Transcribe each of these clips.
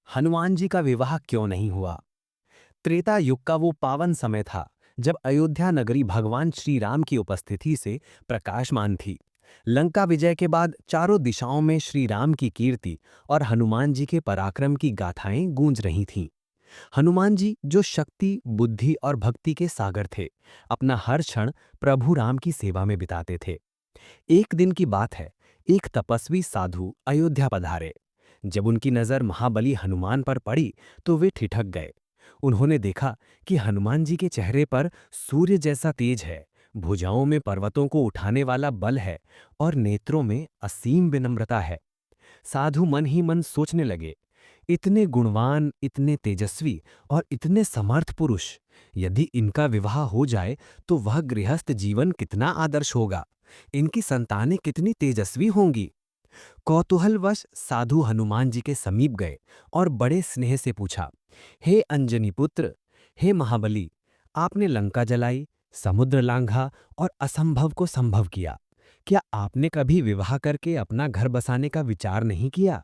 हनुमान जी का विवाह क्यों नहीं हुआ? त्रेता युग का वो पावन समय था जब अयोध्या नगरी भगवान श्री राम की उपस्थिति से प्रकाशमान थी। लंका विजय के बाद चारों दिशाओं में श्री राम की कीर्ति और हनुमान जी के पराक्रम की गाथाएं गूंज रही थीं। हनुमान जी जो शक्ति, बुद्धि और भक्ति के सागर थे, अपना हर क्षण प्रभु राम की सेवा में बिताते थे। एक दिन की बात है, एक तपस्वी साधु अयोध्या पधारे। जब उनकी नजर महाबली हनुमान पर पड़ी तो वे ठिठक गए। उन्होंने देखा कि हनुमान जी के चेहरे पर सूर्य जैसा तेज है, भुजाओं में पर्वतों को उठाने वाला बल है और नेत्रों में असीम विनम्रता है। साधु मन ही मन सोचने लगे, इतने गुणवान, इतने तेजस्वी और इतने समर्थ पुरुष, यदि इनका विवाह हो जाए तो वह गृहस्थ जीवन कितना आदर्श होगा। इनकी संतानें कितनी तेजस्वी होंगी। कौतूहलवश साधु हनुमान जी के समीप गए और बड़े स्नेह से पूछा, हे अंजनी पुत्र, हे महाबली, आपने लंका जलाई, समुद्र लांघा और असंभव को संभव किया। क्या आपने कभी विवाह करके अपना घर बसाने का विचार नहीं किया?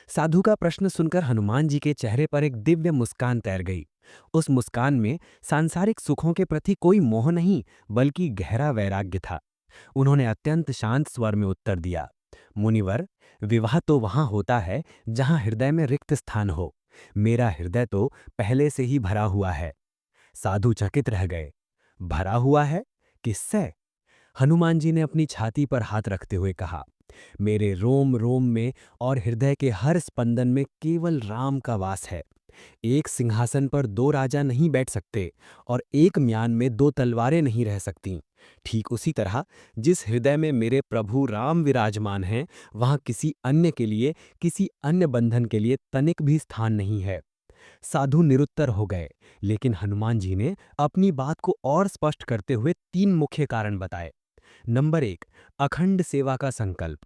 साधु का प्रश्न सुनकर हनुमान जी के चेहरे पर एक दिव्य मुस्कान तैर गई। उस मुस्कान में सांसारिक सुखों के प्रति कोई मोह नहीं, बल्कि गहरा वैराग्य था। उन्होंने अत्यंत शांत स्वर में उत्तर दिया, मुनिवर, विवाह तो वहां होता है जहां हृदय में रिक्त स्थान हो। मेरा हृदय तो पहले से ही भरा हुआ है। साधु चकित रह गए। भरा हुआ है? किससे? हनुमान जी ने अपनी छाती पर हाथ रखते हुए कहा, मेरे रोम रोम में और हृदय के हर स्पंदन में केवल राम का वास है। एक सिंहासन पर दो राजा नहीं बैठ सकते और एक म्यान में दो तलवारें नहीं रह सकती। ठीक उसी तरह जिस हृदय में मेरे प्रभु राम विराजमान हैं, वहां किसी अन्य के लिए, किसी अन्य बंधन के लिए तनिक भी स्थान नहीं है। साधु निरुत्तर हो गए, लेकिन हनुमान जी ने अपनी बात को और स्पष्ट करते हुए तीन मुख्य कारण बताए। नंबर एक, अखंड सेवा का संकल्प।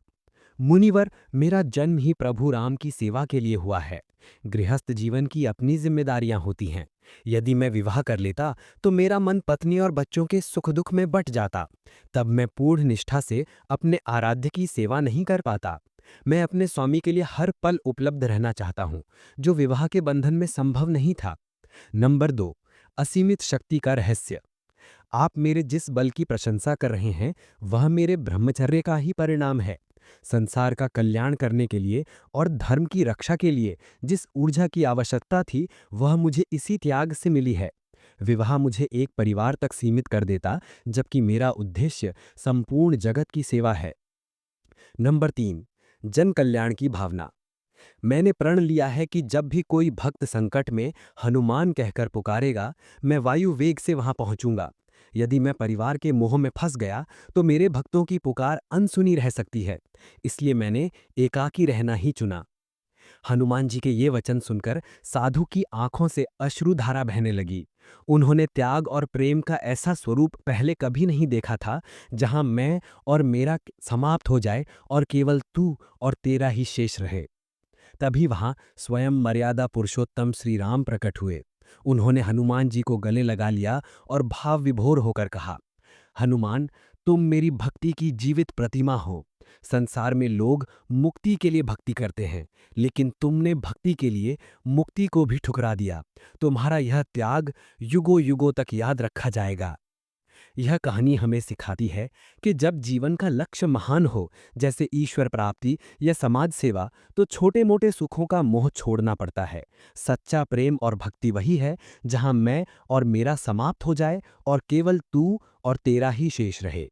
मुनिवर, मेरा जन्म ही प्रभु राम की सेवा के लिए हुआ है। गृहस्थ जीवन की अपनी जिम्मेदारियां होती हैं। यदि मैं विवाह कर लेता तो मेरा मन पत्नी और बच्चों के सुख दुख में बट जाता। तब मैं पूर्ण निष्ठा से अपने आराध्य की सेवा नहीं कर पाता। मैं अपने स्वामी के लिए हर पल उपलब्ध रहना चाहता हूँ, जो विवाह के बंधन में संभव नहीं था। नंबर दो, असीमित शक्ति का रहस्य। आप मेरे जिस बल की प्रशंसा कर रहे हैं, वह मेरे ब्रह्मचर्य का ही परिणाम है। संसार का कल्याण करने के लिए और धर्म की रक्षा के लिए जिस ऊर्जा की आवश्यकता थी, वह मुझे इसी त्याग से मिली है। विवाह मुझे एक परिवार तक सीमित कर देता, जबकि मेरा उद्देश्य संपूर्ण जगत की सेवा है। नंबर तीन, जन कल्याण की भावना। मैंने प्रण लिया है कि जब भी कोई भक्त संकट में हनुमान कहकर पुकारेगा, मैं वायु वेग से वहां पहुंचूंगा। यदि मैं परिवार के मोह में फंस गया तो मेरे भक्तों की पुकार अनसुनी रह सकती है। इसलिए मैंने एकाकी रहना ही चुना। हनुमान जी के ये वचन सुनकर साधु की आंखों से अश्रुधारा बहने लगी। उन्होंने त्याग और प्रेम का ऐसा स्वरूप पहले कभी नहीं देखा था, जहां मैं और मेरा समाप्त हो जाए और केवल तू और तेरा ही शेष रहे। तभी वहां स्वयं मर्यादा पुरुषोत्तम श्री राम प्रकट हुए। उन्होंने हनुमान जी को गले लगा लिया और भाव विभोर होकर कहा, हनुमान, तुम मेरी भक्ति की जीवित प्रतिमा हो। संसार में लोग मुक्ति के लिए भक्ति करते हैं, लेकिन तुमने भक्ति के लिए मुक्ति को भी ठुकरा दिया। तुम्हारा यह त्याग युगों युगों तक याद रखा जाएगा। यह कहानी हमें सिखाती है कि जब जीवन का लक्ष्य महान हो, जैसे ईश्वर प्राप्ति या समाज सेवा, तो छोटे मोटे सुखों का मोह छोड़ना पड़ता है। सच्चा प्रेम और भक्ति वही है जहां मैं और मेरा समाप्त हो जाए और केवल तू और तेरा ही शेष रहे।